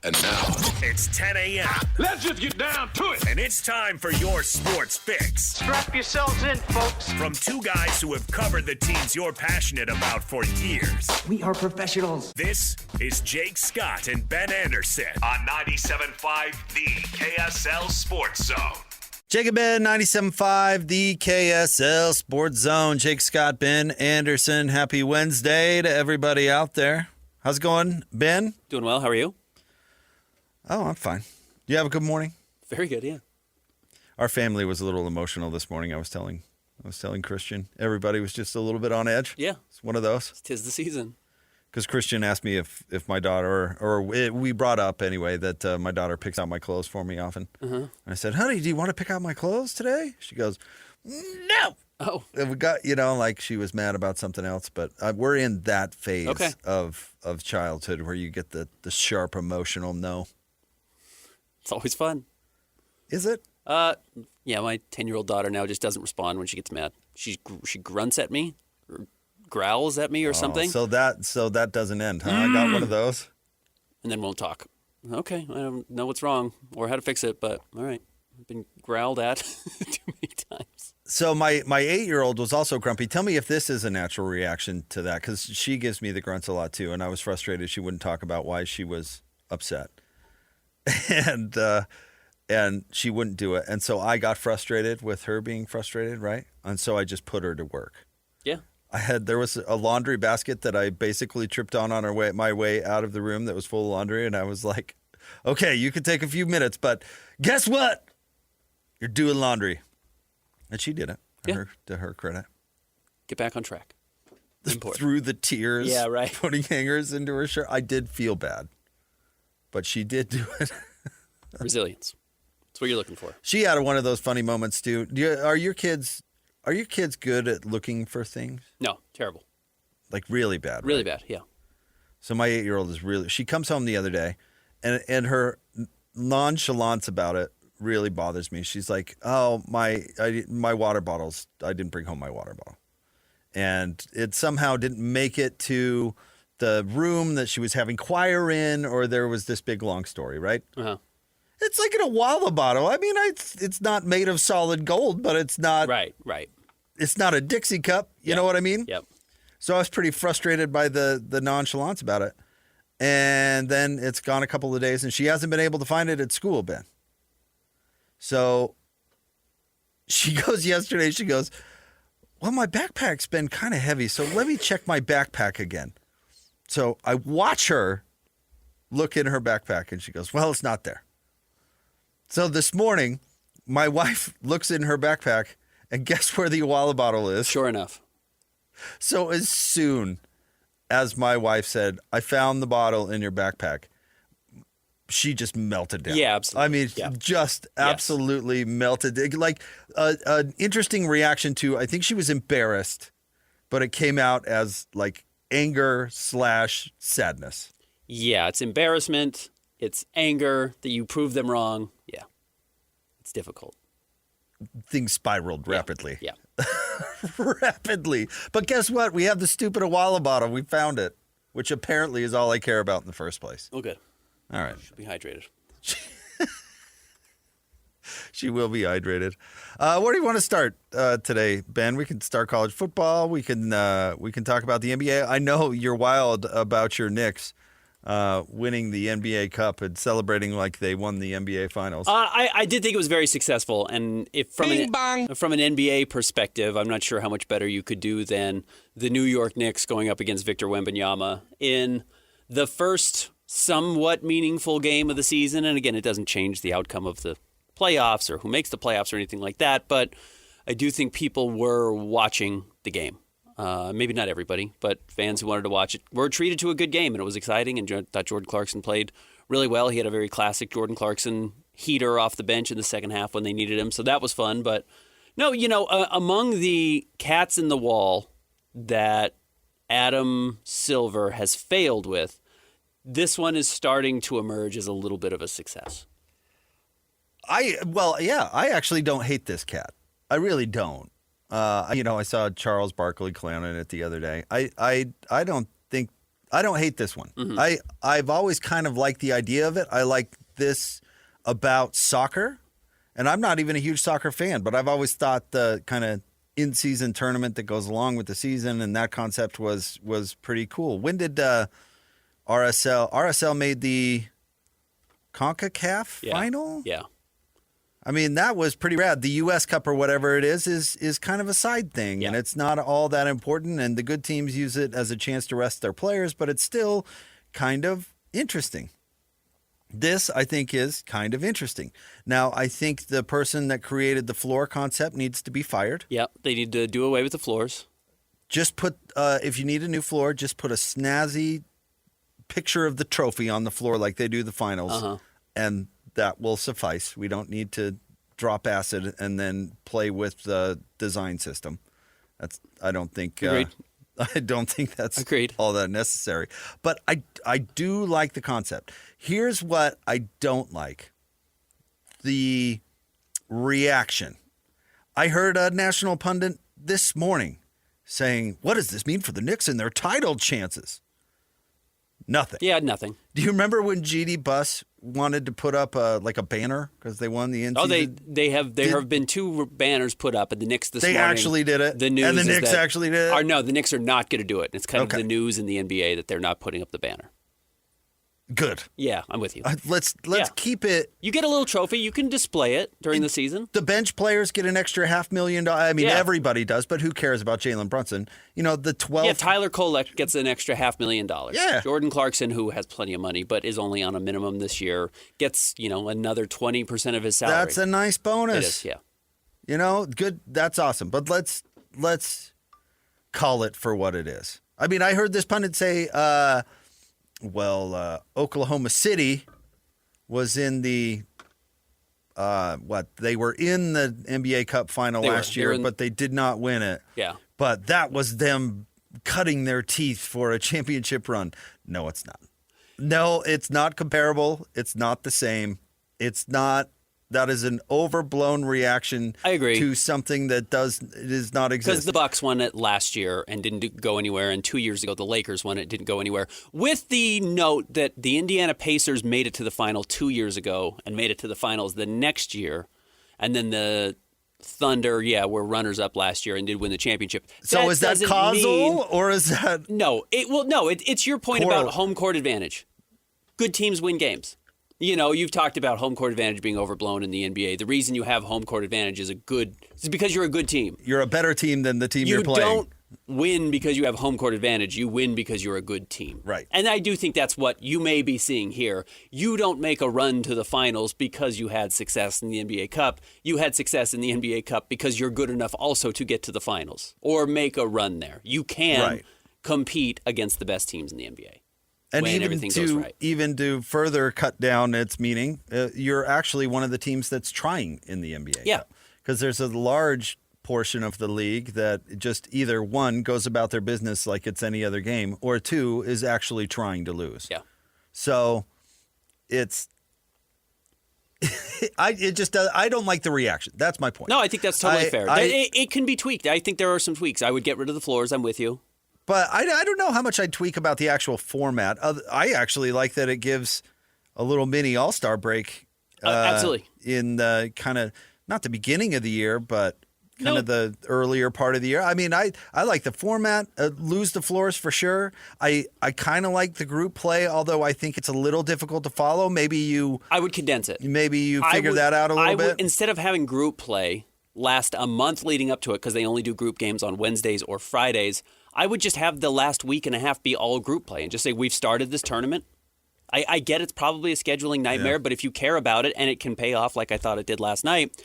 And now, it's 10 a.m. let's just get down to it. And it's time for your sports fix. Strap yourselves in, folks. From two guys who have covered the teams you're passionate about for years. We are professionals. This is Jake Scott and Ben Anderson on 97.5 The KSL Sports Zone. Jake and Ben, 97.5, the KSL Sports Zone. Jake Scott, Ben Anderson. Happy Wednesday to everybody out there. How's it going, Ben? Doing well. How are you? Oh, I'm fine. You have a good morning? Very good, yeah. Our family was a little emotional this morning. I was telling Christian. Everybody was just a little bit on edge. Yeah. It's one of those. 'Tis the season. Because Christian asked me if my daughter, we brought up anyway, that my daughter picks out my clothes for me often. And I said, honey, do you want to pick out my clothes today? She goes, no. Oh. And we got, like she was mad about something else. But we're in that phase of childhood where you get the sharp emotional no. It's always fun. Is it? Yeah, my 10-year-old daughter now just doesn't respond when she gets mad. She grunts at me or growls at me or something. So that doesn't end, huh? I got one of those. And then won't talk. Okay, I don't know what's wrong or how to fix it, but all right. I've been growled at too many times. So my 8-year-old was also grumpy. Tell me if this is a natural reaction to that, because she gives me the grunts a lot too, and I was frustrated she wouldn't talk about why she was upset. And she wouldn't do it. And so I got frustrated with her being frustrated, right? And so I just put her to work. Yeah. There was a laundry basket that I basically tripped on my way out of the room that was full of laundry. And I was like, okay, you could take a few minutes, but guess what? You're doing laundry. And she did it, to her credit. Get back on track. Important. Through the tears, yeah, right. Putting hangers into her shirt. I did feel bad, but she did do it. Resilience. That's what you're looking for. She had one of those funny moments too. Are your kids good at looking for things? No, terrible. Like really bad. Really right? bad, yeah. So my 8-year-old is really. She comes home the other day, and her nonchalance about it really bothers me. She's like, "Oh, my water bottles. I didn't bring home my water bottle, and it somehow didn't make it to the room that she was having choir in, or there was this big long story, right?" Uh-huh. It's like in a Walla bottle. I mean, it's not made of solid gold, but it's not right. It's not a Dixie cup. You know what I mean? Yep. So I was pretty frustrated by the nonchalance about it. And then it's gone a couple of days, and she hasn't been able to find it at school, Ben. So she goes yesterday, she goes, well, my backpack's been kind of heavy, so let me check my backpack again. So I watch her look in her backpack, and she goes, well, it's not there. So this morning, my wife looks in her backpack, and guess where the Walla bottle is? Sure enough. So as soon as my wife said, I found the bottle in your backpack, she just melted down. Yeah, absolutely. I mean, just absolutely melted. Like an interesting reaction to, I think she was embarrassed, but it came out as like anger/sadness. Yeah, it's embarrassment. It's anger that you proved them wrong. Yeah, it's difficult. Things spiraled rapidly. Yeah. Rapidly. But guess what? We have the stupid Awala bottle. We found it, which apparently is all I care about in the first place. Oh, good. All right. Should be hydrated. She will be hydrated. Where do you want to start today, Ben? We can start college football. We can talk about the NBA. I know you're wild about your Knicks winning the NBA Cup and celebrating like they won the NBA Finals. I did think it was very successful, and if from an NBA perspective, I'm not sure how much better you could do than the New York Knicks going up against Victor Wembanyama in the first somewhat meaningful game of the season. And again, it doesn't change the outcome of the playoffs or who makes the playoffs or anything like that, but I do think people were watching the game. Maybe not everybody, but fans who wanted to watch it were treated to a good game, and it was exciting, and thought Jordan Clarkson played really well. He had a very classic Jordan Clarkson heater off the bench in the second half when they needed him, so that was fun. But no, among the cats in the wall that Adam Silver has failed with, this one is starting to emerge as a little bit of a success. I actually don't hate this cat. I really don't. I saw Charles Barkley clowning it the other day. I I don't hate this one. I've always kind of liked the idea of it. I like this about soccer, and I'm not even a huge soccer fan, but I've always thought the kind of in-season tournament that goes along with the season and that concept was pretty cool. When did RSL made the CONCACAF final? Yeah. I mean, that was pretty rad. The U.S. Cup or whatever it is kind of a side thing, and it's not all that important, and the good teams use it as a chance to rest their players, but it's still kind of interesting. This, I think, is kind of interesting. Now, I think the person that created the floor concept needs to be fired. Yeah, they need to do away with the floors. Just put, if you need a new floor, just put a snazzy picture of the trophy on the floor like they do the finals, and that will suffice. We don't need to drop acid and then play with the design system. I don't think that's Agreed. all that necessary. But I do like the concept. Here's what I don't like. The reaction. I heard a national pundit this morning saying, "What does this mean for the Knicks and their title chances?" Nothing. Yeah, nothing. Do you remember when GD Bus wanted to put up a banner because they won the in-season? Oh, there have been 2 banners put up at the Knicks this morning. They actually did it. The news and the Knicks that, actually did it. No, the Knicks are not going to do it. It's kind of the news in the NBA that they're not putting up the banner. Good. Yeah, I'm with you. Let's keep it. You get a little trophy. You can display it during the season. The bench players get an extra $500,000. I mean, everybody does, but who cares about Jalen Brunson? The 12th. Yeah, Tyler Kolek gets an extra $500,000. Yeah. Jordan Clarkson, who has plenty of money but is only on a minimum this year, gets another 20% of his salary. That's a nice bonus. It is, yeah. Good. That's awesome. But let's call it for what it is. I mean, I heard this pundit say, Oklahoma City was in the they were in the NBA Cup final last year, but they did not win it. Yeah. But that was them cutting their teeth for a championship run. No, it's not. No, it's not comparable. It's not the same. It's not. That is an overblown reaction. I agree. To something that does not exist. Because the Bucks won it last year and didn't go anywhere, and 2 years ago the Lakers won it, didn't go anywhere. With the note that the Indiana Pacers made it to the final 2 years ago and made it to the finals the next year, and then the Thunder, were runners-up last year and did win the championship. So is that causal, or is that... No. It's your point about home court advantage. Good teams win games. You've talked about home court advantage being overblown in the NBA. The reason you have home court advantage is because you're a good team. You're a better team than the team you're playing. You don't win because you have home court advantage. You win because you're a good team. Right. And I do think that's what you may be seeing here. You don't make a run to the finals because you had success in the NBA Cup. You had success in the NBA Cup because you're good enough also to get to the finals or make a run there. You can compete against the best teams in the NBA. And when even to further cut down its meaning, you're actually one of the teams that's trying in the NBA. Yeah. Because there's a large portion of the league that just either, 1, goes about their business like it's any other game, or 2, is actually trying to lose. Yeah. So it's... I don't like the reaction. That's my point. No, I think that's totally fair. It can be tweaked. I think there are some tweaks. I would get rid of the floors. I'm with you. But I don't know how much I'd tweak about the actual format. I actually like that it gives a little mini All-Star break. Absolutely. In the kind of, not the beginning of the year, but kind of the earlier part of the year. I mean, I like the format. Lose the floors for sure. I kind of like the group play, although I think it's a little difficult to follow. I would condense it. Maybe you figure that out a little bit. Instead of having group play last a month leading up to it, because they only do group games on Wednesdays or Fridays, I would just have the last week and a half be all group play and just say, we've started this tournament. I get it's probably a scheduling nightmare, but if you care about it and it can pay off like I thought it did last night,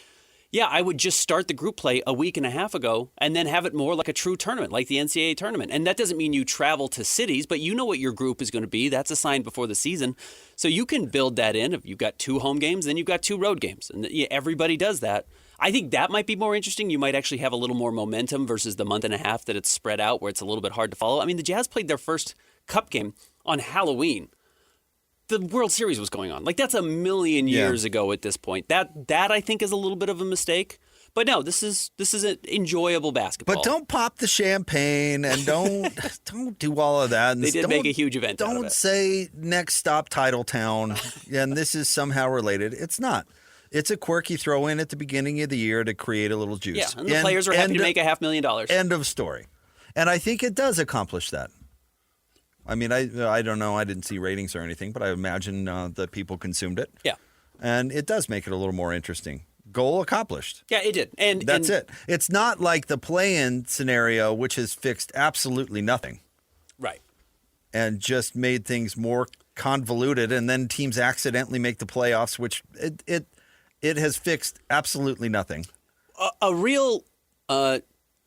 I would just start the group play a week and a half ago and then have it more like a true tournament, like the NCAA tournament. And that doesn't mean you travel to cities, but you know what your group is going to be. That's assigned before the season. So you can build that in. If you've got 2 home games, then you've got 2 road games. And everybody does that. I think that might be more interesting. You might actually have a little more momentum versus the month and a half that it's spread out where it's a little bit hard to follow. I mean, the Jazz played their first Cup game on Halloween. The World Series was going on. Like, that's a million years ago at this point. That I think is a little bit of a mistake. But no, this is an enjoyable basketball. But don't pop the champagne and don't do all of that. And they did make a huge event out of it. Don't say next stop Titletown and this is somehow related. It's not. It's a quirky throw in at the beginning of the year to create a little juice. Yeah, and the players are happy to make $500,000. End of story. And I think it does accomplish that. I mean, I don't know. I didn't see ratings or anything, but I imagine that people consumed it. Yeah. And it does make it a little more interesting. Goal accomplished. Yeah, it did. And that's it. It's not like the play-in scenario, which has fixed absolutely nothing. Right. And just made things more convoluted, and then teams accidentally make the playoffs, which it has fixed absolutely nothing. A real, I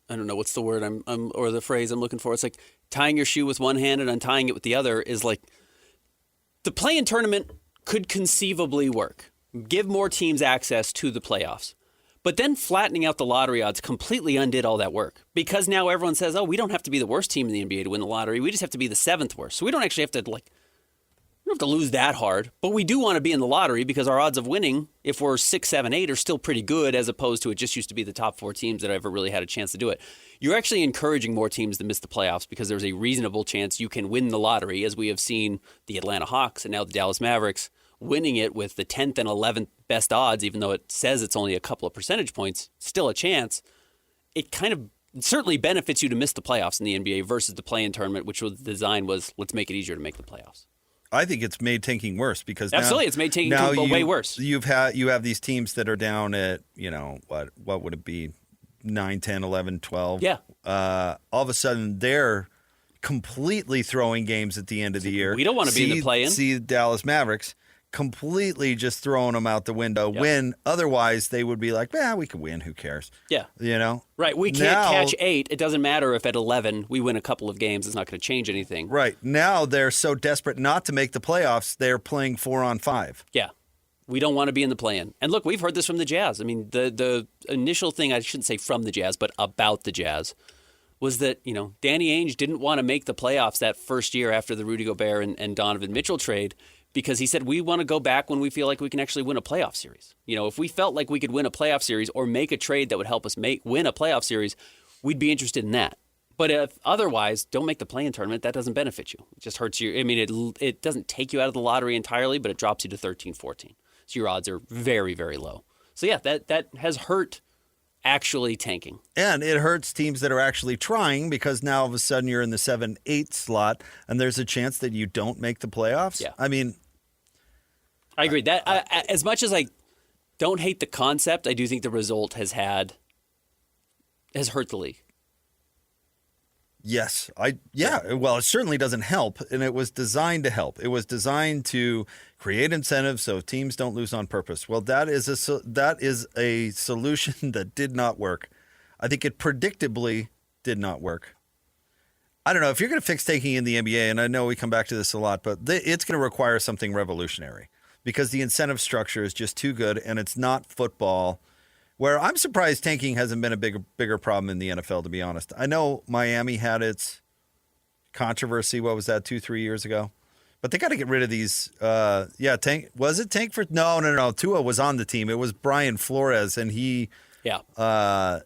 don't know what's the word or the phrase I'm looking for. It's like tying your shoe with one hand and untying it with the other is like the play-in tournament could conceivably work. Give more teams access to the playoffs. But then flattening out the lottery odds completely undid all that work. Because now everyone says, oh, we don't have to be the worst team in the NBA to win the lottery. We just have to be the 7th worst. So we don't actually have to we don't have to lose that hard. But we do want to be in the lottery because our odds of winning, if we're 6, 7, 8, are still pretty good as opposed to it just used to be the top 4 teams that ever really had a chance to do it. You're actually encouraging more teams to miss the playoffs because there's a reasonable chance you can win the lottery, as we have seen the Atlanta Hawks and now the Dallas Mavericks winning it with the 10th and 11th best odds, even though it says it's only a couple of percentage points, still a chance. It kind of certainly benefits you to miss the playoffs in the NBA versus the play-in tournament, which was the design was let's make it easier to make the playoffs. I think it's made tanking worse because absolutely it's made tanking way worse. You have these teams that are down at, what would it be, 9, 10, 11, 12. Yeah. All of a sudden they're completely throwing games at the end of the year. We don't want to be in the play-in. See the Dallas Mavericks completely just throwing them out the window when otherwise they would be like, we could win. Who cares? Yeah. Right. We can't catch 8. It doesn't matter if at 11 we win a couple of games. It's not going to change anything. Right. Now they're so desperate not to make the playoffs, they're playing 4-on-5. Yeah. We don't want to be in the play-in. And look, we've heard this from the Jazz. I mean, the initial thing, I shouldn't say from the Jazz, but about the Jazz, was that, Danny Ainge didn't want to make the playoffs that first year after the Rudy Gobert and Donovan Mitchell trade because he said, we want to go back when we feel like we can actually win a playoff series. If we felt like we could win a playoff series or make a trade that would help us win a playoff series, we'd be interested in that. But if otherwise, don't make the play-in tournament. That doesn't benefit you. It just hurts you. I mean, it doesn't take you out of the lottery entirely, but it drops you to 13, 14. So your odds are very, very low. So yeah, that has hurt actually tanking. And it hurts teams that are actually trying because now all of a sudden you're in the 7-8 slot and there's a chance that you don't make the playoffs. Yeah. I mean, I agree. That as much as I don't hate the concept, I do think the result has hurt the league. Yes. Well, it certainly doesn't help, and it was designed to help. It was designed to create incentives so teams don't lose on purpose. Well, that is a solution that did not work. I think it predictably did not work. I don't know if you're going to fix tanking in the NBA, and I know we come back to this a lot, but it's going to require something revolutionary because the incentive structure is just too good, and it's not football. Where I'm surprised tanking hasn't been a bigger problem in the NFL, to be honest. I know Miami had its controversy. What was that, 2-3 years ago? But they got to get rid of these. Tank. Was it Tank for? No. Tua was on the team. It was Brian Flores, and he was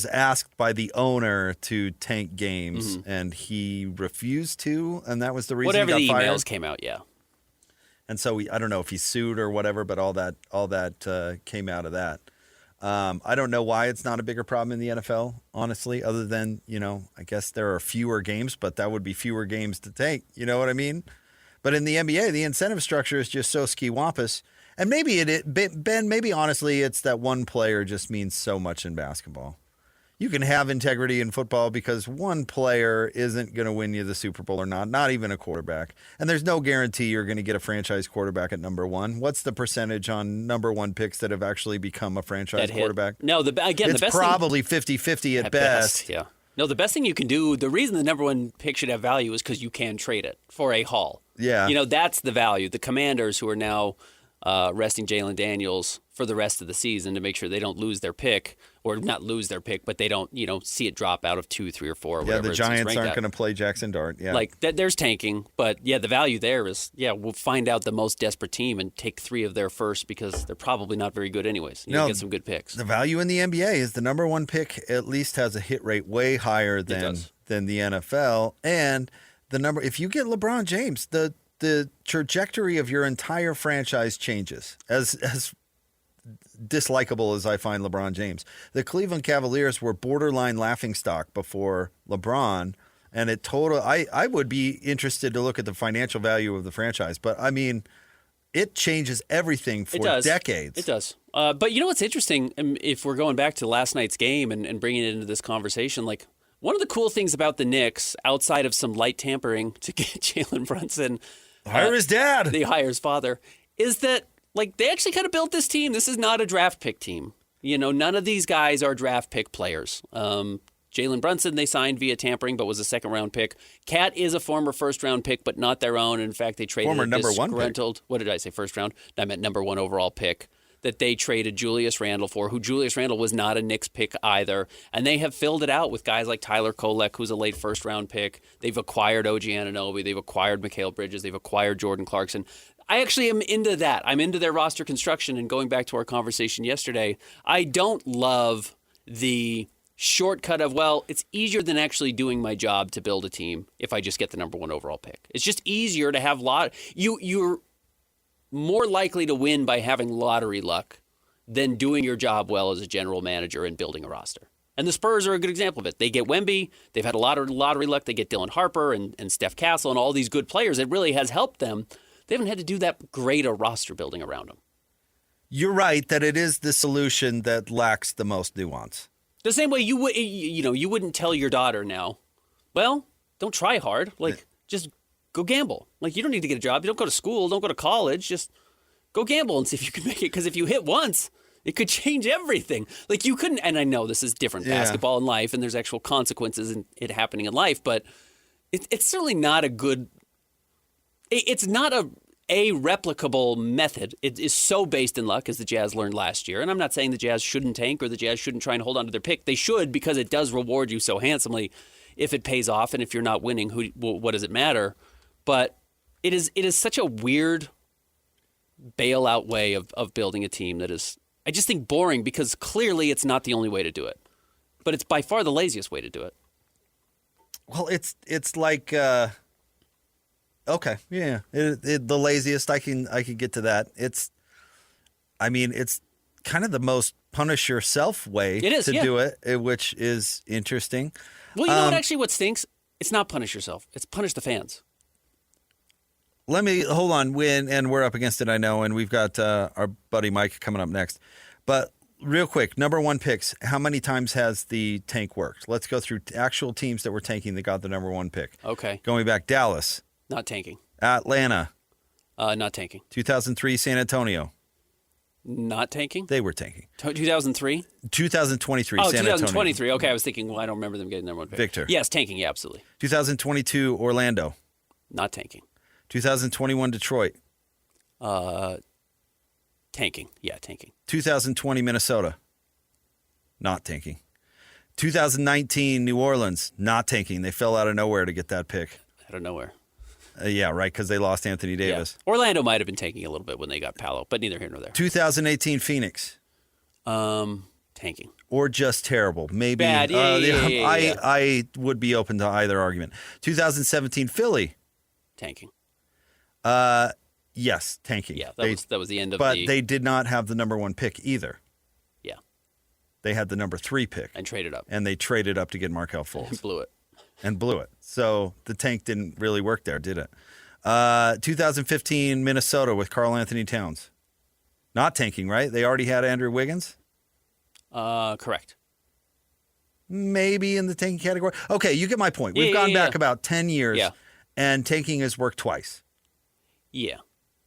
asked by the owner to tank games, and he refused to, and that was the reason whatever he got the fired. emails came out, yeah. And so I don't know if he sued or whatever, but all that came out of that. I don't know why it's not a bigger problem in the NFL, honestly, other than, I guess there are fewer games, but that would be fewer games to take. You know what I mean? But in the NBA, the incentive structure is just so ski-wampus. And maybe Ben, maybe honestly, it's that one player just means so much in basketball. You can have integrity in football because one player isn't going to win you the Super Bowl or not even a quarterback. And there's no guarantee you're going to get a franchise quarterback at number 1. What's the percentage on number 1 picks that have actually become a franchise quarterback? No, the best probably 50-50 at best. Yeah. No, the best thing you can do, the reason the number 1 pick should have value is because you can trade it for a haul. Yeah. That's the value. The Commanders, who are now resting Jalen Daniels for the rest of the season to make sure they don't lose their pick, or not lose their pick, but they don't, see it drop out of 2, 3, or 4. Or Yeah, whatever the Giants aren't going to play Jackson Dart. Yeah, there's tanking, but the value there is we'll find out the most desperate team and take 3 of their first because they're probably not very good anyways. You get some good picks. The value in the NBA is the number 1 pick at least has a hit rate way higher than the NFL, and if you get LeBron James, the trajectory of your entire franchise changes. As dislikable as I find LeBron James, the Cleveland Cavaliers were borderline laughingstock before LeBron, and I would be interested to look at the financial value of the franchise, but I mean, it changes everything for decades. It does. But you know what's interesting, if we're going back to last night's game and bringing it into this conversation, like one of the cool things about the Knicks, outside of some light tampering to get Jalen Brunson, hire his dad, the hire's father, is that they actually kind of built this team. This is not a draft pick team. None of these guys are draft pick players. Jalen Brunson they signed via tampering, but was a second-round pick. Cat is a former first-round pick, but not their own. In fact, they traded former a number 1 pick. What did I say? First round? I meant number 1 overall pick. That they traded Julius Randle for, who Julius Randle was not a Knicks pick either. And they have filled it out with guys like Tyler Kolek, who's a late first-round pick. They've acquired OG Anunoby. They've acquired Mikal Bridges. They've acquired Jordan Clarkson. I actually am into that. I'm into their roster construction. And going back to our conversation yesterday, I don't love the shortcut of, it's easier than actually doing my job to build a team if I just get the number 1 overall pick. It's just easier to have you're more likely to win by having lottery luck than doing your job well as a general manager and building a roster. And the Spurs are a good example of it. They get Wemby. They've had a lot of lottery luck. They get Dylan Harper and Steph Castle and all these good players. It really has helped them. They haven't had to do that great a roster building around them. You're right that it is the solution that lacks the most nuance. The same way you wouldn't tell your daughter now, don't try hard. Just go gamble. You don't need to get a job. You don't go to school. Don't go to college. Just go gamble and see if you can make it. Because if you hit once, it could change everything. You couldn't, and I know this is different basketball in life, and there's actual consequences in it happening in life, but it's certainly not a good, it's not a replicable method. It is so based in luck, as the Jazz learned last year. And I'm not saying the Jazz shouldn't tank or the Jazz shouldn't try and hold on to their pick. They should, because it does reward you so handsomely if it pays off. And if you're not winning, what does it matter? But it is such a weird bailout way of building a team that is, I just think, boring, because clearly it's not the only way to do it. But it's by far the laziest way to do it. Well, it's like, okay, yeah, the laziest. I can get to that. It's kind of the most punish yourself way to do it, which is interesting. Well, you know what stinks? It's not punish yourself. It's punish the fans. Let me hold on. And we're up against it, I know, and we've got our buddy Mike coming up next. But real quick, number 1 picks. How many times has the tank worked? Let's go through actual teams that were tanking that got the number 1 pick. Okay. Going back, Dallas. Not tanking. Atlanta. Not tanking. 2003, San Antonio. Not tanking? They were tanking. 2003? 2023, San Antonio. 2023. Okay, I was thinking, I don't remember them getting number 1 pick. Victor. Yes, tanking, yeah, absolutely. 2022, Orlando. Not tanking. 2021, Detroit. Tanking. Yeah, tanking. 2020, Minnesota. Not tanking. 2019, New Orleans. Not tanking. They fell out of nowhere to get that pick. Out of nowhere. Yeah, right, because they lost Anthony Davis. Yeah. Orlando might have been tanking a little bit when they got Paolo, but neither here nor there. 2018, Phoenix. Tanking. Or just terrible. Maybe. Bad. Yeah. I would be open to either argument. 2017, Philly. Tanking. Yes, tanking. Yeah, that was the end of but they did not have the number 1 pick either. Yeah. They had the number 3 pick. And traded up. And they traded up to get Markelle Fultz. And blew it. So the tank didn't really work there, did it? 2015, Minnesota with Karl Anthony Towns. Not tanking, right? They already had Andrew Wiggins? Correct. Maybe in the tanking category. Okay, you get my point. We've gone back about 10 years, and tanking has worked twice. Yeah.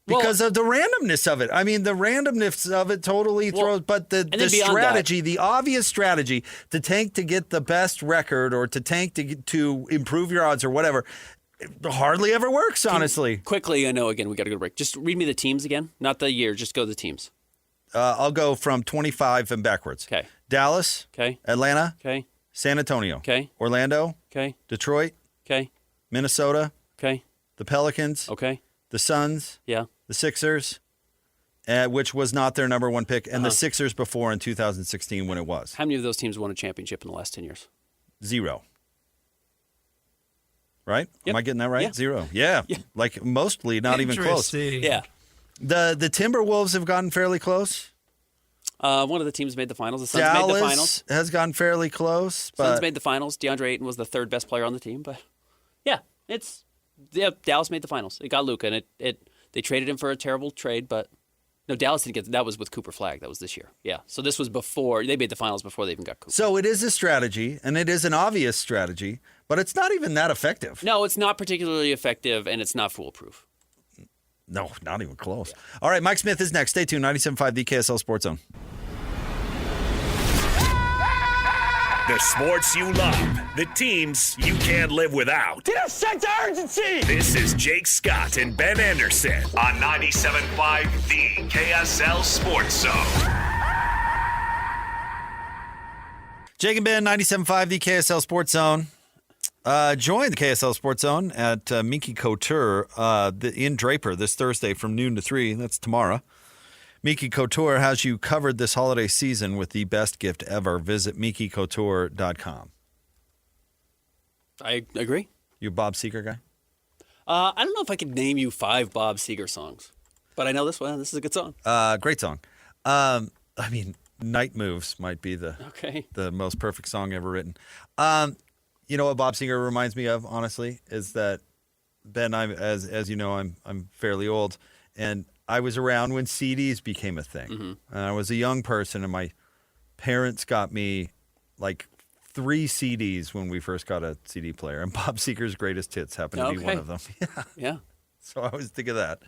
Because of the randomness of it. I mean, the randomness of it totally throws, but the strategy, the obvious strategy to tank to get the best record or to tank to improve your odds or whatever, hardly ever works, honestly. Quickly, I know, again, we got to go to break. Just read me the teams again. Not the year, just go the teams. I'll go from 25 and backwards. Okay. Dallas. Okay. Atlanta. Okay. San Antonio. Okay. Orlando. Okay. Detroit. Okay. Minnesota. Okay. The Pelicans. Okay. The Suns. Yeah. The Sixers, which was not their number one pick, and the Sixers before in 2016 when it was. How many of those teams won a championship in the last 10 years? 0. Right? Yep. Am I getting that right? Yeah. 0. Yeah. Like mostly not even close. Yeah. The Timberwolves have gotten fairly close. One of the teams made the finals. The Suns Dallas made the finals. has gotten fairly close. But Suns made the finals. DeAndre Ayton was the third best player on the team. But Dallas made the finals. It got Luka, and they traded him for a terrible trade. But no, Dallas didn't get that. Was with Cooper Flagg. That was this year. Yeah. So this was before they made the finals before they even got Cooper. So it is a strategy, and it is an obvious strategy, but it's not even that effective. No, it's not particularly effective, and it's not foolproof. No, not even close. Yeah. All right, Mike Smith is next. Stay tuned. 97.5, the KSL Sports Zone. The sports you love, the teams you can't live without. Get a sense of urgency! This is Jake Scott and Ben Anderson on 97.5, the KSL Sports Zone. Jake and Ben, 97.5, the KSL Sports Zone. Join the KSL Sports Zone at Minky Couture in Draper this Thursday from noon to 3. That's tomorrow. Minky Couture has you covered this holiday season with the best gift ever. Visit minkycouture.com. I agree. You a Bob Seger guy? I don't know if I could name you 5 Bob Seger songs, but I know this one. This is a good song. Great song. I mean, Night Moves might be the most perfect song ever written. You know what Bob Seger reminds me of, honestly, is that, Ben, as you know, I'm fairly old, and I was around when CDs became a thing. Mm-hmm. And I was a young person, and my parents got me like 3 CDs when we first got a CD player, and Bob Seger's Greatest Hits happened to be one of them. Yeah. So I always think of that.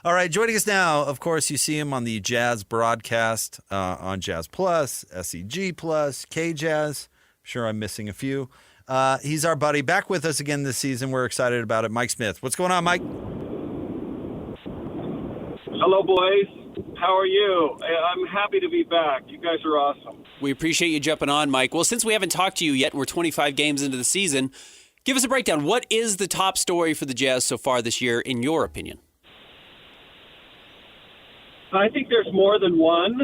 All right, joining us now, of course, you see him on the Jazz broadcast on Jazz Plus, SEG Plus, K-Jazz. I'm sure I'm missing a few. He's our buddy. Back with us again this season. We're excited about it. Mike Smith. What's going on, Mike? Hello, boys. How are you? I'm happy to be back. You guys are awesome. We appreciate you jumping on, Mike. Well, since we haven't talked to you yet, we're 25 games into the season. Give us a breakdown. What is the top story for the Jazz so far this year, in your opinion? I think there's more than one,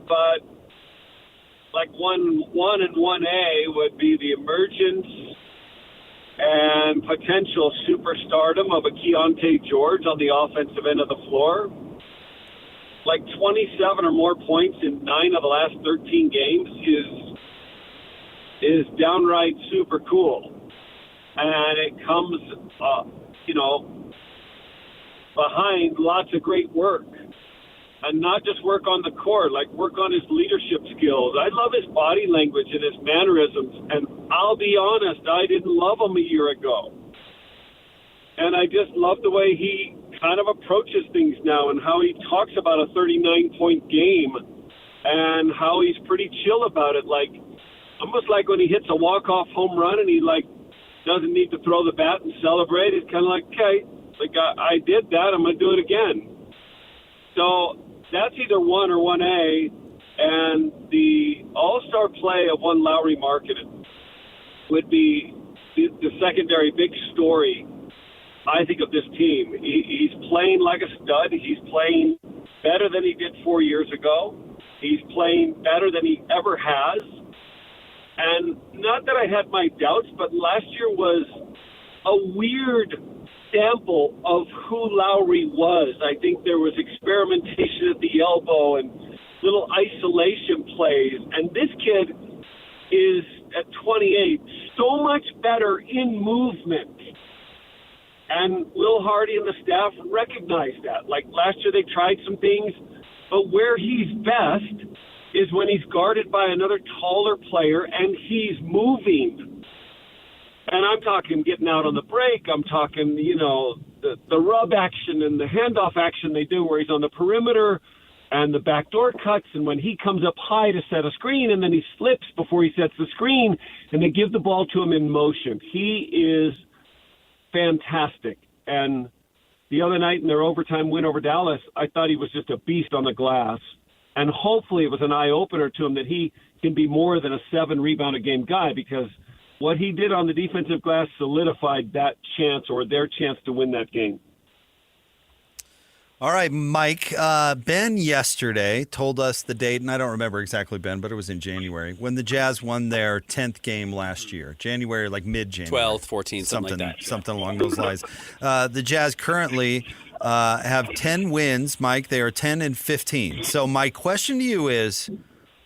but like one and 1A would be the emergence and potential superstardom of a Keyonte George on the offensive end of the floor. Like 27 or more points in 9 of the last 13 games is downright super cool. And it comes, behind lots of great work. And not just work on the court, like work on his leadership skills. I love his body language and his mannerisms. And I'll be honest, I didn't love him a year ago. And I just love the way he kind of approaches things now and how he talks about a 39-point game and how he's pretty chill about it. Like, almost like when he hits a walk-off home run and he, like, doesn't need to throw the bat and celebrate. It's kind of like, okay, like I did that, I'm going to do it again. So that's either 1 or 1A, and the all-star play of one Lowry Markkanen would be the secondary big story, I think, of this team. He's playing like a stud. He's playing better than he did 4 years ago. He's playing better than he ever has. And not that I had my doubts, but last year was a weird sample of who Lowry was. I think there was experimentation at the elbow and little isolation plays. And this kid is, at 28, so much better in movement. And Will Hardy and the staff recognize that. Like last year they tried some things, but where he's best is when he's guarded by another taller player and he's moving. And I'm talking getting out on the break. I'm talking, the rub action and the handoff action they do where he's on the perimeter and the backdoor cuts. And when he comes up high to set a screen and then he slips before he sets the screen and they give the ball to him in motion. He is fantastic. And the other night in their overtime win over Dallas, I thought he was just a beast on the glass. And hopefully it was an eye-opener to him that he can be more than a 7-rebound-a-game guy, because what he did on the defensive glass solidified that chance, or their chance, to win that game. All right, Mike. Ben yesterday told us the date, and I don't remember exactly, Ben, but it was in January, when the Jazz won their 10th game last year. January, like mid-January. 12th, 14th, something like that. Something along those lines. The Jazz currently have 10 wins, Mike. They are 10-15. So my question to you is,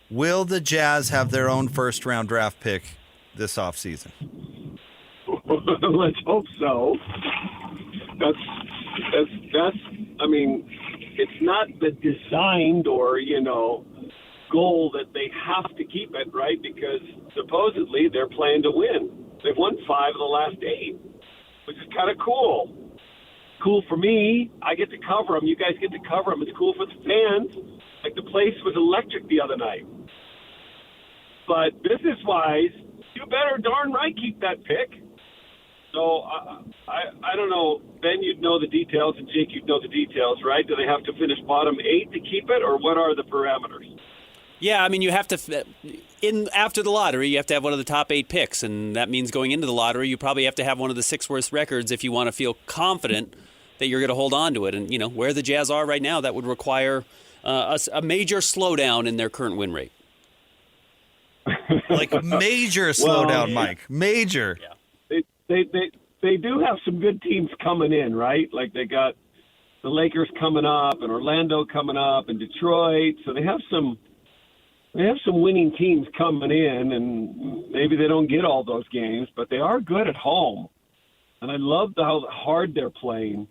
will the Jazz have their own first-round draft pick this offseason? Let's hope so. That's. I mean, it's not the designed or, goal that they have to keep it, right? Because supposedly they're playing to win. They've won 5 of the last 8, which is kind of cool. Cool for me. I get to cover them. You guys get to cover them. It's cool for the fans. Like, the place was electric the other night. But business-wise, you better darn right keep that pick. So I don't know. Ben, you'd know the details, and Jake, you'd know the details, right? Do they have to finish bottom 8 to keep it, or what are the parameters? Yeah, I mean, you have to after the lottery, you have to have one of the top 8 picks, and that means going into the lottery, you probably have to have one of the 6 worst records if you want to feel confident that you're going to hold on to it. And where the Jazz are right now, that would require a major slowdown in their current win rate. Like major slowdown, Mike. Major. Yeah. They do have some good teams coming in, right? Like, they got the Lakers coming up, and Orlando coming up, and Detroit. So they have some winning teams coming in, and maybe they don't get all those games, but they are good at home. And I love how hard they're playing.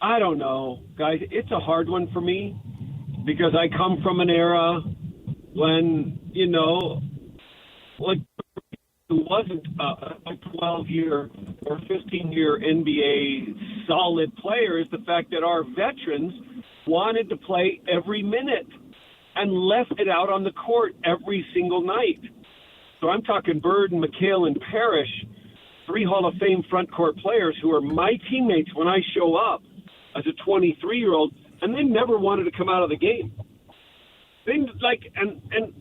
I don't know, guys. It's a hard one for me because I come from an era when, like, who wasn't a 12-year or 15-year NBA solid player is the fact that our veterans wanted to play every minute and left it out on the court every single night. So I'm talking Bird and McHale and Parrish, 3 Hall of Fame front court players who are my teammates when I show up as a 23-year-old, and they never wanted to come out of the game. And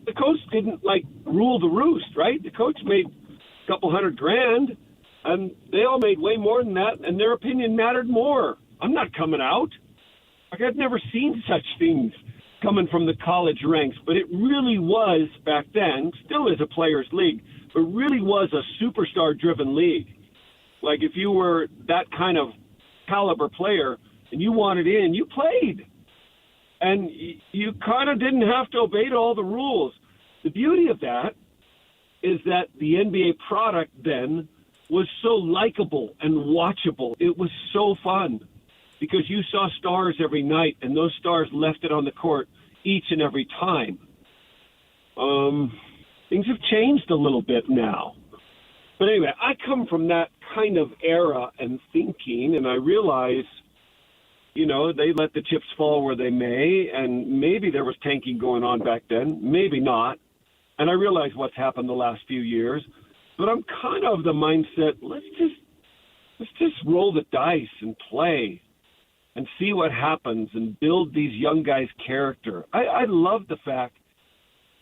the coach didn't rule the roost, right? The coach made a couple $100,000, and they all made way more than that, and their opinion mattered more. I'm not coming out. I've never seen such things coming from the college ranks, but it really was back then, still is a players' league, but really was a superstar-driven league. Like, if you were that kind of caliber player and you wanted in, you played. And you kind of didn't have to obey all the rules. The beauty of that is that the NBA product then was so likable and watchable. It was so fun because you saw stars every night, and those stars left it on the court each and every time. Things have changed a little bit now. But anyway, I come from that kind of era and thinking, and I realize they let the chips fall where they may, and maybe there was tanking going on back then, maybe not. And I realize what's happened the last few years, but I'm kind of the mindset, let's just roll the dice and play and see what happens and build these young guys' character. I love the fact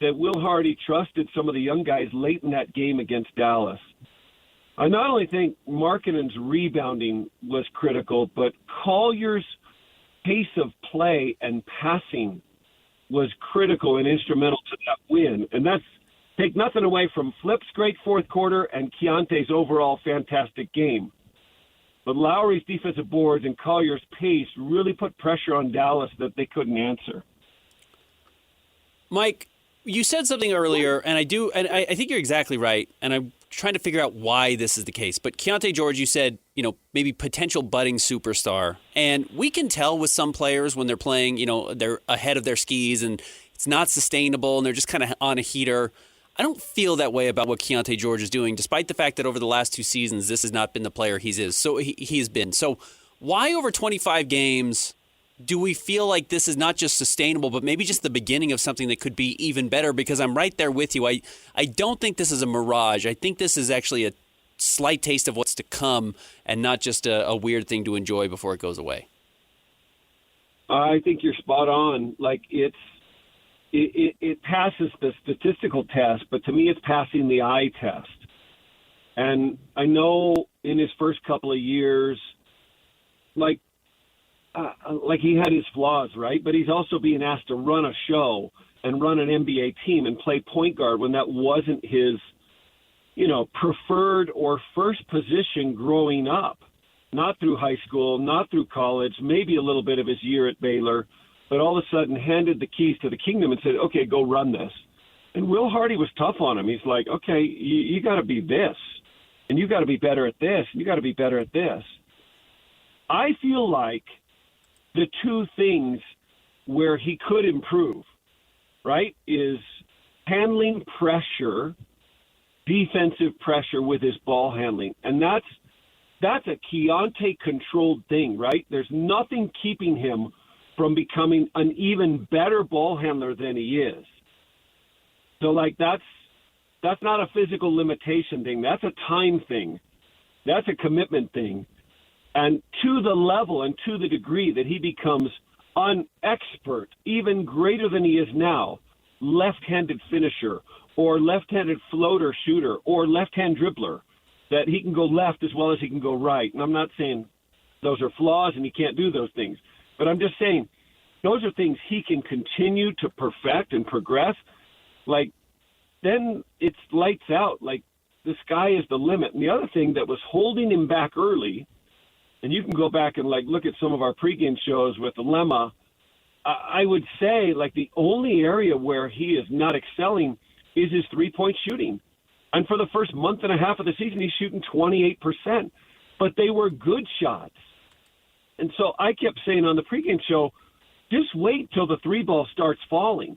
that Will Hardy trusted some of the young guys late in that game against Dallas. I not only think Markkanen's rebounding was critical, but Collier's pace of play and passing was critical and instrumental to that win. And that's take nothing away from Flip's great fourth quarter and Keyonte's overall fantastic game. But Lowry's defensive boards and Collier's pace really put pressure on Dallas that they couldn't answer. Mike, you said something earlier, and I think you're exactly right, and I'm trying to figure out why this is the case. But Keyonte George, you said, maybe potential budding superstar. And we can tell with some players when they're playing, they're ahead of their skis and it's not sustainable and they're just kind of on a heater. I don't feel that way about what Keyonte George is doing, despite the fact that over the last 2 seasons, this has not been the player he's been. So why over 25 games do we feel like this is not just sustainable, but maybe just the beginning of something that could be even better? Because I'm right there with you. I don't think this is a mirage. I think this is actually slight taste of what's to come and not just a weird thing to enjoy before it goes away. I think you're spot on. Like it passes the statistical test, but to me it's passing the eye test. And I know in his first couple of years, like he had his flaws, right? But he's also being asked to run a show and run an NBA team and play point guard when that wasn't his, preferred or first position growing up. Not through high school, not through college, maybe a little bit of his year at Baylor, but all of a sudden handed the keys to the kingdom and said, okay, go run this. And Will Hardy was tough on him. He's like, okay, you got to be this, and you got to be better at this, and you got to be better at this. I feel like the two things where he could improve, right, is handling pressure, defensive pressure with his ball handling. And that's a Keyonte controlled thing, right? There's nothing keeping him from becoming an even better ball handler than he is. So, that's not a physical limitation thing. That's a time thing. That's a commitment thing. And to the level and to the degree that he becomes an expert, even greater than he is now, left-handed finisher or left-handed floater shooter or left-hand dribbler, that he can go left as well as he can go right. And I'm not saying those are flaws and he can't do those things, but I'm just saying those are things he can continue to perfect and progress. Then it's lights out. The sky is the limit. And the other thing that was holding him back early, and you can go back and look at some of our pregame shows with the Lemma, I would say the only area where he is not excelling is his three-point shooting. And for the first month and a half of the season, he's shooting 28%. But they were good shots. And so I kept saying on the pregame show, just wait till the three ball starts falling.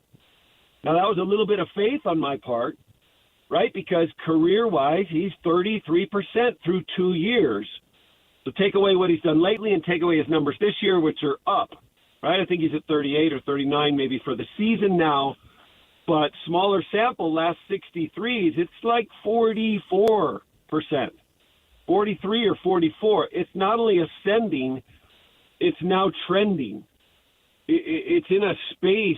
Now, that was a little bit of faith on my part, right? Because career-wise, he's 33% through 2 years. So take away what he's done lately and take away his numbers this year, which are up, right? I think he's at 38 or 39 maybe for the season now. But smaller sample, last 63s, it's 44%, 43 or 44. It's not only ascending, it's now trending. It's in a space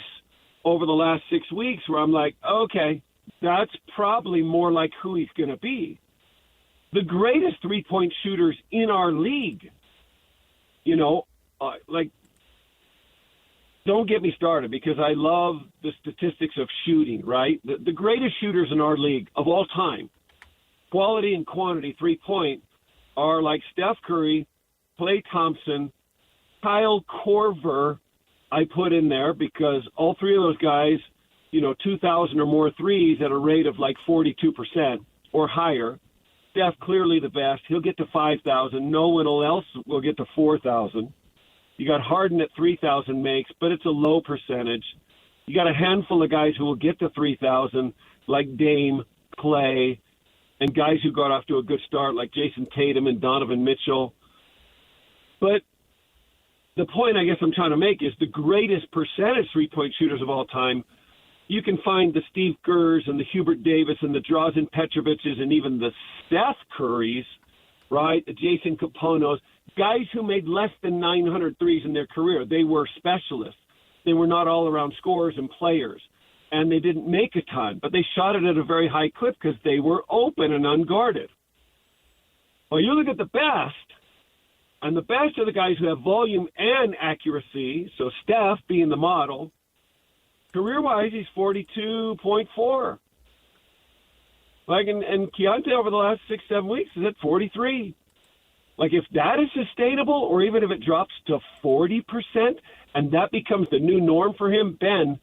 over the last 6 weeks where I'm like, okay, that's probably more like who he's going to be. The greatest three-point shooters in our league, don't get me started because I love the statistics of shooting, right? The greatest shooters in our league of all time, quality and quantity, three-point, are like Steph Curry, Klay Thompson, Kyle Korver, I put in there because all three of those guys, 2,000 or more threes at a rate of 42% or higher. Steph clearly the best. He'll get to 5,000. No one else will get to 4,000. You got Harden at 3,000 makes, but it's a low percentage. You got a handful of guys who will get to 3,000, like Dame, Clay, and guys who got off to a good start, like Jason Tatum and Donovan Mitchell. But the point I guess I'm trying to make is the greatest percentage three-point shooters of all time, you can find the Steve Kerrs and the Hubert Davis and the Drazen Petroviches and even the Steph Currys, right, the Jason Kaponos, guys who made less than 900 threes in their career. They were specialists. They were not all-around scorers and players, and they didn't make a ton, but they shot it at a very high clip because they were open and unguarded. Well, you look at the best, and the best are the guys who have volume and accuracy, so Steph being the model. Career-wise, he's 42.4. And Keyonte over the last 6-7 weeks is at 43. If that is sustainable, or even if it drops to 40%, and that becomes the new norm for him, Ben,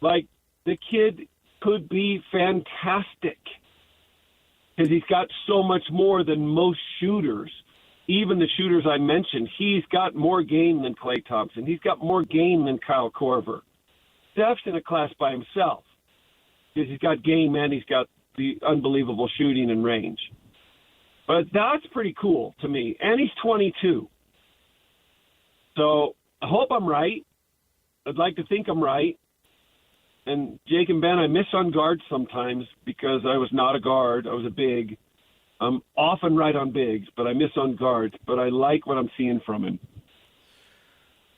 the kid could be fantastic because he's got so much more than most shooters. Even the shooters I mentioned, he's got more game than Klay Thompson. He's got more game than Kyle Korver. Steph's in a class by himself because he's got game and he's got the unbelievable shooting and range. But that's pretty cool to me. And he's 22. So I hope I'm right. I'd like to think I'm right. And Jake and Ben, I miss on guard sometimes because I was not a guard. I was a big. I'm often right on bigs, but I miss on guards. But I like what I'm seeing from him.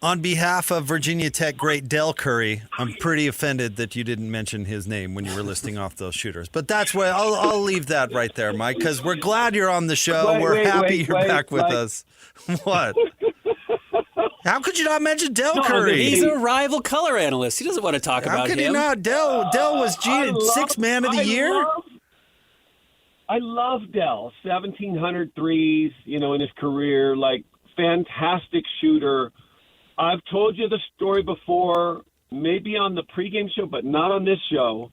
On behalf of Virginia Tech great Del Curry, I'm pretty offended that you didn't mention his name when you were listing off those shooters. But that's why I'll leave that right there, Mike, because we're glad you're on the show. We're happy you're back with us. What? How could you not mention Del Curry? He's a rival color analyst. He doesn't want to talk about him. How could he not? Del was sixth man of the year. I love Del. 1,700 threes, in his career. Like, fantastic shooter. I've told you the story before, maybe on the pregame show, but not on this show,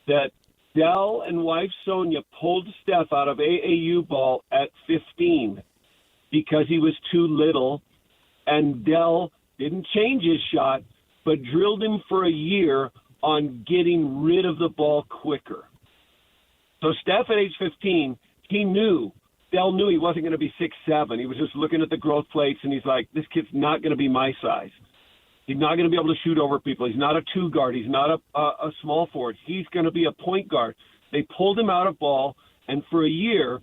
that Del and wife Sonia pulled Steph out of AAU ball at 15 because he was too little, and Del didn't change his shot, but drilled him for a year on getting rid of the ball quicker. So Steph at age 15, Del knew he wasn't going to be 6'7". He was just looking at the growth plates, and he's like, this kid's not going to be my size. He's not going to be able to shoot over people. He's not a two guard. He's not a small forward. He's going to be a point guard. They pulled him out of ball, and for a year,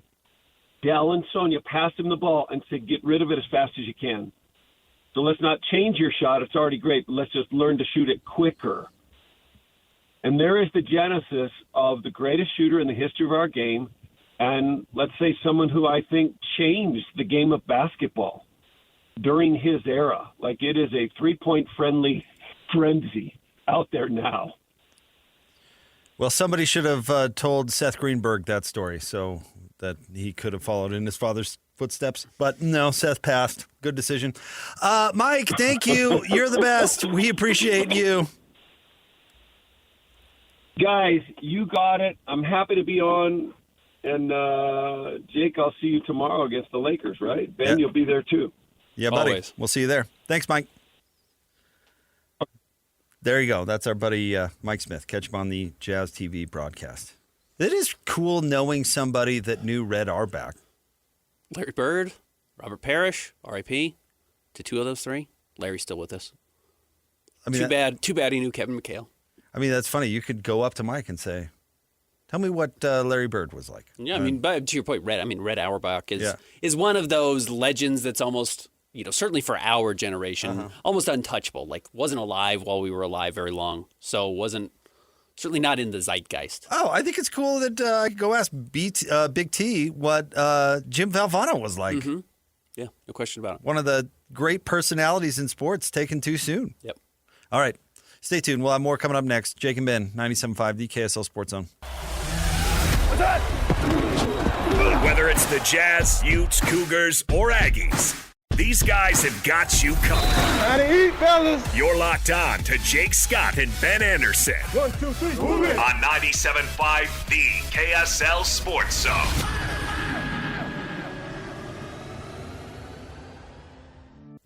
Del and Sonia passed him the ball and said, get rid of it as fast as you can. So let's not change your shot. It's already great, but let's just learn to shoot it quicker. And there is the genesis of the greatest shooter in the history of our game, and let's say someone who I think changed the game of basketball during his era. Like, it is a three-point friendly frenzy out there now. Well, somebody should have told Seth Greenberg that story so that he could have followed in his father's footsteps. But no, Seth passed. Good decision. Mike, thank you. You're the best. We appreciate you. Guys, you got it. I'm happy to be on. And, Jake, I'll see you tomorrow against the Lakers, right? Ben, You'll be there too. Yeah, buddy. Always. We'll see you there. Thanks, Mike. There you go. That's our buddy Mike Smith. Catch him on the Jazz TV broadcast. It is cool knowing somebody that knew Red Auerbach. Larry Bird, Robert Parrish, R.I.P. to two of those three. Larry's still with us. I mean, Too bad he knew Kevin McHale. I mean, that's funny. You could go up to Mike and say, tell me what Larry Bird was like. Yeah, I mean, but to your point, Red Auerbach is one of those legends that's almost, certainly for our generation, almost untouchable. Like, wasn't alive while we were alive very long, so certainly not in the zeitgeist. Oh, I think it's cool that I could go ask Big T what Jim Valvano was like. Mm-hmm. Yeah, no question about it. One of the great personalities in sports taken too soon. Yep. All right. Stay tuned. We'll have more coming up next. Jake and Ben, 97.5, the KSL Sports Zone. Whether it's the Jazz, Utes, Cougars, or Aggies, these guys have got you covered. How to eat, fellas. You're locked on to Jake Scott and Ben Anderson. 1, 2, 3, move it. On 97.5, the KSL Sports Zone.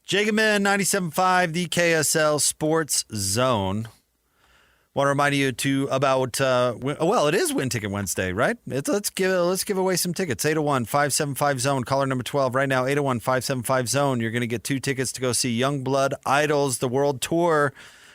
Jake and Ben, 97.5, the KSL Sports Zone. Want to remind you about it is Win Ticket Wednesday, right? Let's give away some tickets. 801-575-ZONE, caller number 12 right now. 801-575-ZONE. You're going to get 2 tickets to go see Youngblood Idols, the World Tour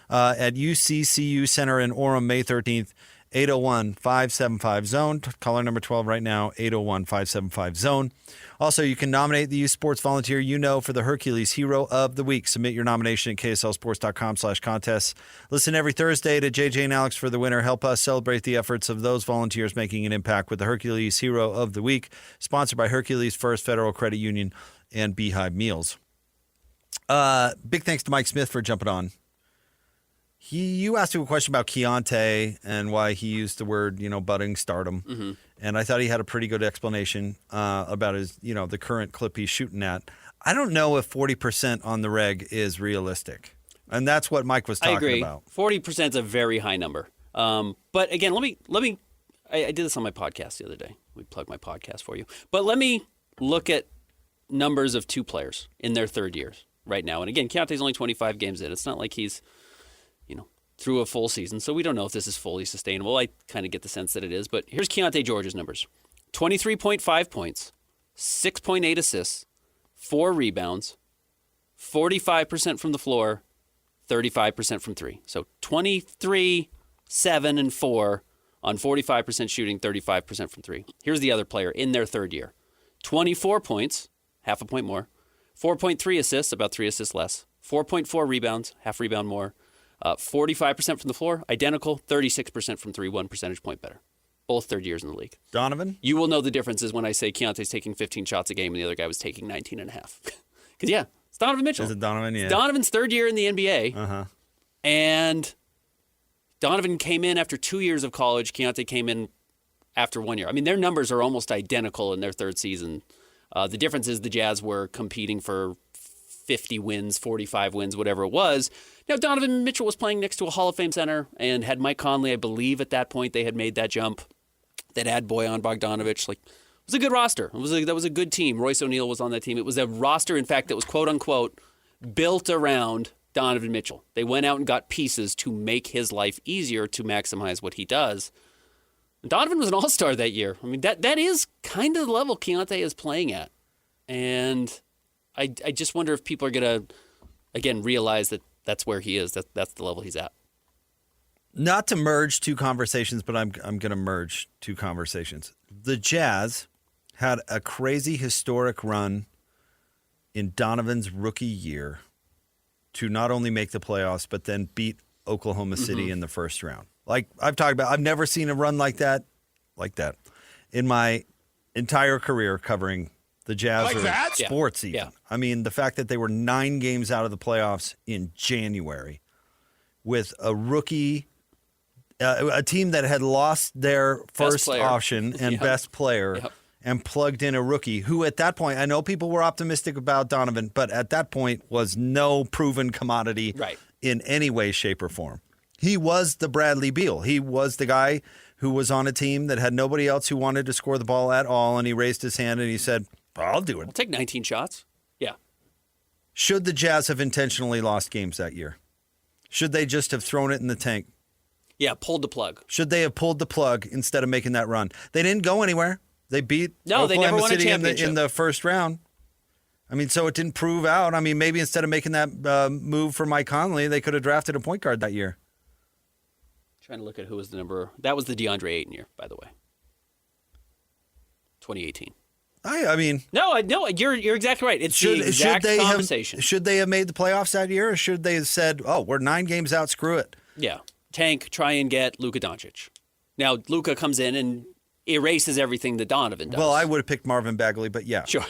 at UCCU Center in Orem, May 13th. 801-575-ZONE, caller number 12 right now. 801-575-ZONE. Also, you can nominate the youth sports volunteer for the Hercules Hero of the Week. Submit your nomination at kslsports.com/contests. Listen every Thursday to JJ and Alex for the winner. Help us celebrate the efforts of those volunteers making an impact with the Hercules Hero of the Week, sponsored by Hercules First Federal Credit Union and Beehive Meals. Big thanks to Mike Smith for jumping on. You asked him a question about Keyonte and why he used the word, budding stardom. Mm-hmm. And I thought he had a pretty good explanation about his, the current clip he's shooting at. I don't know if 40% on the reg is realistic. And that's what Mike was talking about. 40% is a very high number. But again, let me I did this on my podcast the other day. We plugged my podcast for you. But let me look at numbers of 2 players in their third years right now. And again, Keontae's only 25 games in. It's not like he's through a full season, so we don't know if this is fully sustainable. I kind of get the sense that it is, but here's Keyonte George's numbers. 23.5 points, 6.8 assists, 4 rebounds, 45% from the floor, 35% from 3. So 23, 7, and 4 on 45% shooting, 35% from three. Here's the other player in their third year. 24 points, half a point more. 4.3 assists, about 3 assists less. 4.4 rebounds, half rebound more. 45% from the floor, identical. 36% from three, 1 percentage point better. Both third years in the league. Donovan? You will know the differences when I say Keyonte's taking 15 shots a game and the other guy was taking 19 and a half. Because, yeah, it's Donovan Mitchell. Is it Donovan? Yeah. It's Donovan's third year in the NBA. Uh-huh. And Donovan came in after 2 years of college. Keyonte came in after 1 year. I mean, their numbers are almost identical in their third season. The difference is the Jazz were competing for 50 wins, 45 wins, whatever it was. Now, Donovan Mitchell was playing next to a Hall of Fame center and had Mike Conley. I believe at that point they had made that jump. That had Bojan Bogdanovic. Like, it was a good roster. That was a good team. Royce O'Neal was on that team. It was a roster, in fact, that was quote unquote built around Donovan Mitchell. They went out and got pieces to make his life easier to maximize what he does. And Donovan was an all-star that year. I mean, that is kind of the level Keyonte is playing at. And I just wonder if people are going to, again, realize that that's where he is. That's the level he's at. Not to merge two conversations, but I'm going to merge two conversations. The Jazz had a crazy historic run in Donovan's rookie year to not only make the playoffs, but then beat Oklahoma City in the first round. Like I've talked about, I've never seen a run like that in my entire career covering the Jazz or sports even. Yeah. I mean, the fact that they were 9 games out of the playoffs in January with a rookie, a team that had lost their first option and best player and plugged in a rookie who at that point, I know people were optimistic about Donovan, but at that point was no proven commodity in any way, shape, or form. He was the Bradley Beal. He was the guy who was on a team that had nobody else who wanted to score the ball at all, and he raised his hand and he said, I'll do it. I'll take 19 shots. Yeah. Should the Jazz have intentionally lost games that year? Should they just have thrown it in the tank? Yeah, pulled the plug. Should they have pulled the plug instead of making that run? They didn't go anywhere. They beat Oklahoma City in the first round. I mean, so it didn't prove out. I mean, maybe instead of making that move for Mike Conley, they could have drafted a point guard that year. Trying to look at who was the number. That was the DeAndre Ayton year, by the way. 2018. I mean, no, you're exactly right. It's the exact conversation. Should they have made the playoffs that year, or should they have said, "Oh, we're 9 games out, screw it"? Yeah, tank, try and get Luka Doncic. Now Luka comes in and erases everything that Donovan does. Well, I would have picked Marvin Bagley, but yeah, sure,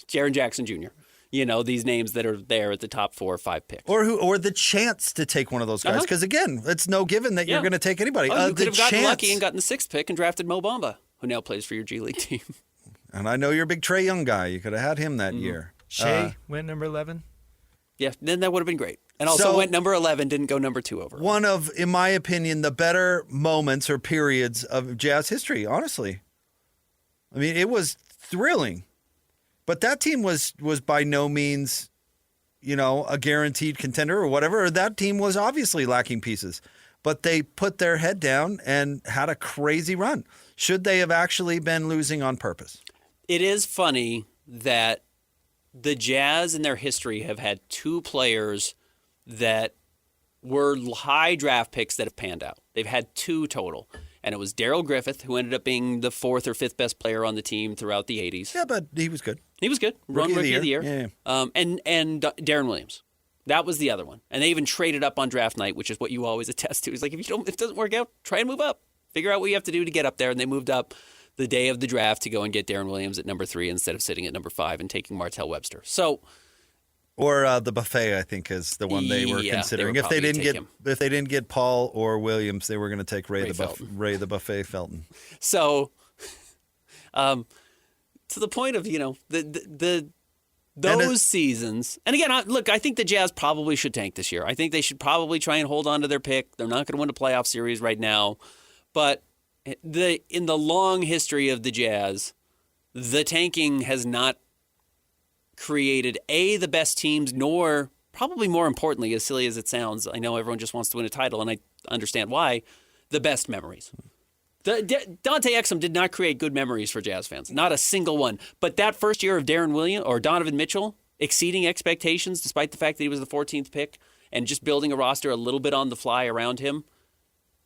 Jaren Jackson Jr. You know, these names that are there at the top 4 or 5 picks, or the chance to take one of those guys, because again, it's no given that you're going to take anybody. You could have gotten lucky and gotten the 6th pick and drafted Mo Bamba, who now plays for your G League team. And I know you're a big Trae Young guy. You could have had him that year. Shea went number 11. Yeah, then that would have been great. And also went number 11, didn't go number 2 over. One of, in my opinion, the better moments or periods of Jazz history, honestly. I mean, it was thrilling. But that team was by no means, a guaranteed contender or whatever. That team was obviously lacking pieces. But they put their head down and had a crazy run. Should they have actually been losing on purpose? It is funny that the Jazz in their history have had 2 players that were high draft picks that have panned out. They've had 2 total. And it was Darrell Griffith, who ended up being the 4th or 5th best player on the team throughout the 80s. Yeah, but he was good. He was good. Rookie of the year. Yeah. And Darren Williams. That was the other one. And they even traded up on draft night, which is what you always attest to. It's like, if it doesn't work out, try and move up. Figure out what you have to do to get up there. And they moved up the day of the draft to go and get Darren Williams at number 3 instead of sitting at number 5 and taking Martell Webster. So, or the Buffet, I think, is the one they were considering. If they didn't get Paul or Williams, they were going to take Ray the Buffet Felton. So, to the point of those seasons, and again, I think the Jazz probably should tank this year. I think they should probably try and hold on to their pick. They're not going to win a playoff series right now. But in the long history of the Jazz, the tanking has not created, the best teams, nor, probably more importantly, as silly as it sounds, I know everyone just wants to win a title, and I understand why, the best memories. Dante Exum did not create good memories for Jazz fans. Not a single one. But that first year of Darren Williams or Donovan Mitchell exceeding expectations, despite the fact that he was the 14th pick, and just building a roster a little bit on the fly around him,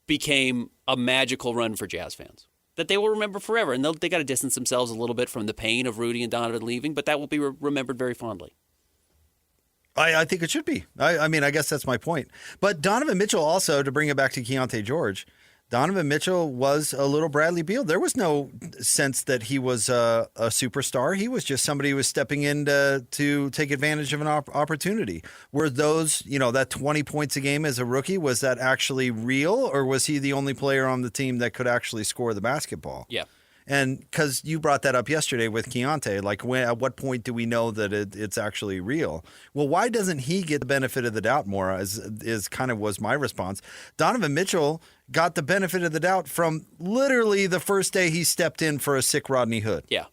became a magical run for Jazz fans that they will remember forever. And they got to distance themselves a little bit from the pain of Rudy and Donovan leaving, but that will be remembered very fondly. I think it should be. I mean, I guess that's my point. But Donovan Mitchell also, to bring it back to Keyonte George, Donovan Mitchell was a little Bradley Beal. There was no sense that he was a superstar. He was just somebody who was stepping in to take advantage of an opportunity. Were those, that 20 points a game as a rookie, was that actually real, or was he the only player on the team that could actually score the basketball? Yeah. And because you brought that up yesterday with Keyonte, like at what point do we know that it's actually real? Well, why doesn't he get the benefit of the doubt more, is kind of was my response. Donovan Mitchell got the benefit of the doubt from literally the first day he stepped in for a sick Rodney Hood. Yeah.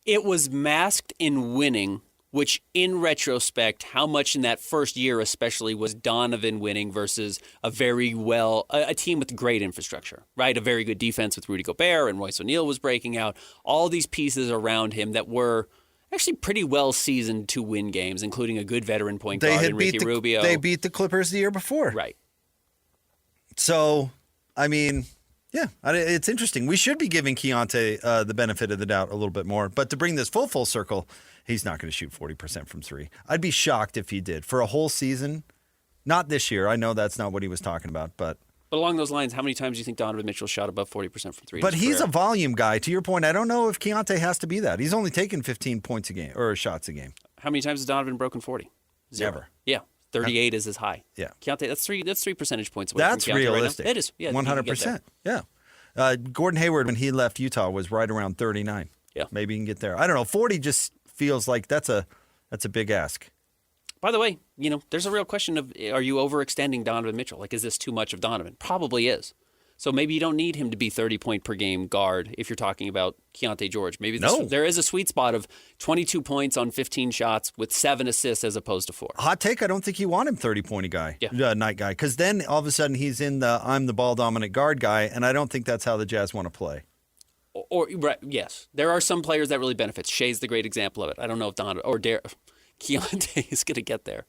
It was masked in winning, which in retrospect, how much in that first year especially was Donovan winning versus a team with great infrastructure, right? A very good defense with Rudy Gobert and Royce O'Neal was breaking out. All these pieces around him that were actually pretty well seasoned to win games, including a good veteran point guard in Ricky Rubio. They beat the Clippers the year before. Right. So, I mean, yeah, it's interesting. We should be giving Keyonte the benefit of the doubt a little bit more. But to bring this full circle, he's not going to shoot 40% from three. I'd be shocked if he did for a whole season. Not this year. I know that's not what he was talking about, but along those lines, how many times do you think Donovan Mitchell shot above 40% from three? But he's a volume guy. To your point, I don't know if Keyonte has to be that. He's only taking 15 points a game or shots a game. How many times has Donovan broken 40? Zero. Never. Yeah. 38 is his high. Yeah. Keyonte, that's three percentage points away that's from Keyonte realistic. Right now. It is. Yeah, 100%. Yeah. Gordon Hayward, when he left Utah, was right around 39. Yeah. Maybe he can get there. I don't know. 40 just feels like that's a big ask. By the way, there's a real question of, are you overextending Donovan Mitchell? Like, is this too much of Donovan? Probably is. So maybe you don't need him to be 30-point-per-game guard if you're talking about Keyonte George. Maybe there is a sweet spot of 22 points on 15 shots with 7 assists as opposed to 4. Hot take, I don't think you want him 30-point guy, night guy, because then all of a sudden he's in the I'm the ball-dominant guard guy, and I don't think that's how the Jazz want to play. Right, yes. There are some players that really benefit. Shea's the great example of it. I don't know if Keyonte is going to get there.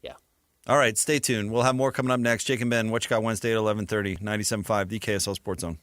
Yeah. All right, stay tuned. We'll have more coming up next. Jake and Ben, What You Got Wednesday at 11:30, 97.5, the KSL Sports Zone.